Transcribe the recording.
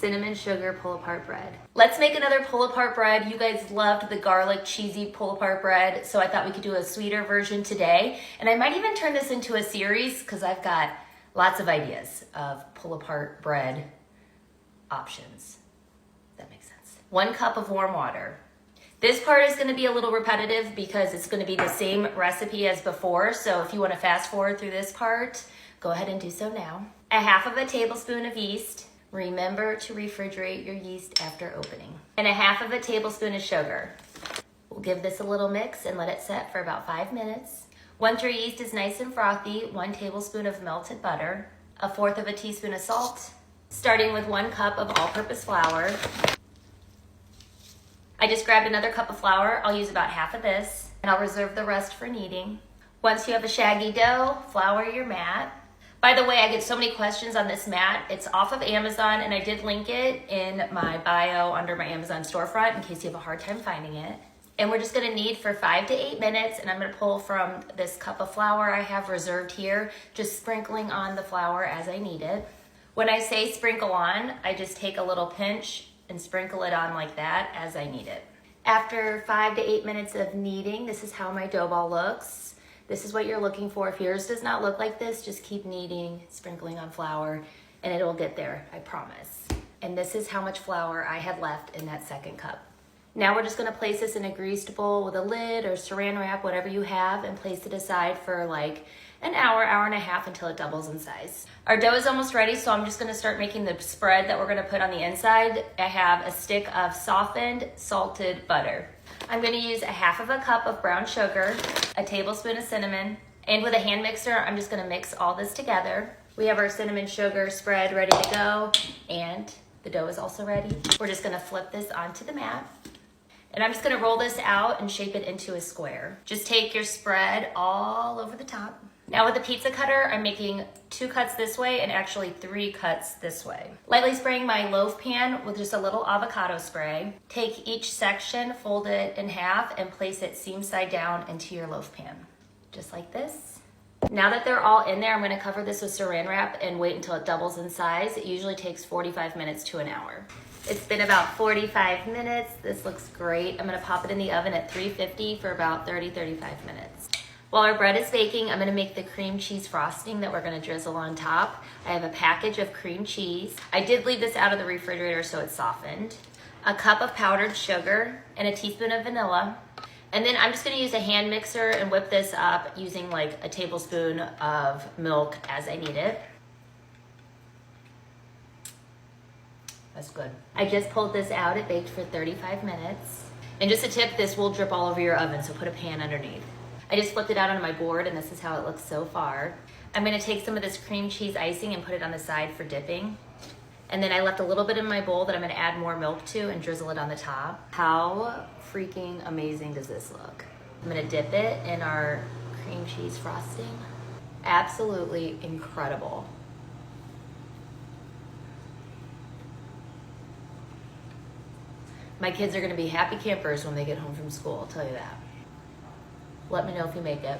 cinnamon sugar pull-apart bread. Let's make another pull-apart bread. You guys loved the garlic cheesy pull-apart bread, so I thought we could do a sweeter version today. And I might even turn this into a series because I've got lots of ideas of pull-apart bread options. That makes sense. 1 cup of warm water. This part is gonna be a little repetitive because it's gonna be the same recipe as before, so if you wanna fast forward through this part, go ahead and do so now. 1/2 tablespoon of yeast. Remember to refrigerate your yeast after opening. And 1/2 tablespoon of sugar. We'll give this a little mix and let it set for about 5 minutes. Once your yeast is nice and frothy, 1 tablespoon of melted butter, 1/4 teaspoon of salt, starting with 1 cup of all-purpose flour. I just grabbed another cup of flour. I'll use about half of this, and I'll reserve the rest for kneading. Once you have a shaggy dough, flour your mat. By the way, I get so many questions on this mat. It's off of Amazon, and I did link it in my bio under my Amazon storefront in case you have a hard time finding it. And we're just gonna knead for 5 to 8 minutes, and I'm gonna pull from this cup of flour I have reserved here, just sprinkling on the flour as I need it. When I say sprinkle on, I just take a little pinch and sprinkle it on like that as I need it. After 5 to 8 minutes of kneading, this is how my dough ball looks. This is what you're looking for. If yours does not look like this, just keep kneading, sprinkling on flour, and it'll get there, I promise. And this is how much flour I had left in that second cup. Now we're just gonna place this in a greased bowl with a lid or saran wrap, whatever you have, and place it aside for like an hour, hour and a half until it doubles in size. Our dough is almost ready, so I'm just gonna start making the spread that we're gonna put on the inside. I have a stick of softened salted butter. I'm gonna use 1/2 cup of brown sugar, a tablespoon of cinnamon, and with a hand mixer, I'm just gonna mix all this together. We have our cinnamon sugar spread ready to go, and the dough is also ready. We're just gonna flip this onto the mat. And I'm just gonna roll this out and shape it into a square. Just take your spread all over the top. Now with the pizza cutter, I'm making 2 cuts this way and actually 3 cuts this way. Lightly spraying my loaf pan with just a little avocado spray. Take each section, fold it in half, and place it seam side down into your loaf pan. Just like this. Now that they're all in there, I'm gonna cover this with saran wrap and wait until it doubles in size. It usually takes 45 minutes to an hour. It's been about 45 minutes. This looks great. I'm gonna pop it in the oven at 350 for about 30-35 minutes. While our bread is baking, I'm gonna make the cream cheese frosting that we're gonna drizzle on top. I have a package of cream cheese. I did leave this out of the refrigerator so it's softened. A cup of powdered sugar and a teaspoon of vanilla. And then I'm just gonna use a hand mixer and whip this up using like a tablespoon of milk as I need it. That's good. I just pulled this out. It baked for 35 minutes. And just a tip, this will drip all over your oven, so put a pan underneath. I just flipped it out on my board, and this is how it looks so far. I'm gonna take some of this cream cheese icing and put it on the side for dipping. And then I left a little bit in my bowl that I'm gonna add more milk to and drizzle it on the top. How freaking amazing does this look? I'm gonna dip it in our cream cheese frosting. Absolutely incredible. My kids are gonna be happy campers when they get home from school, I'll tell you that. Let me know if you make it.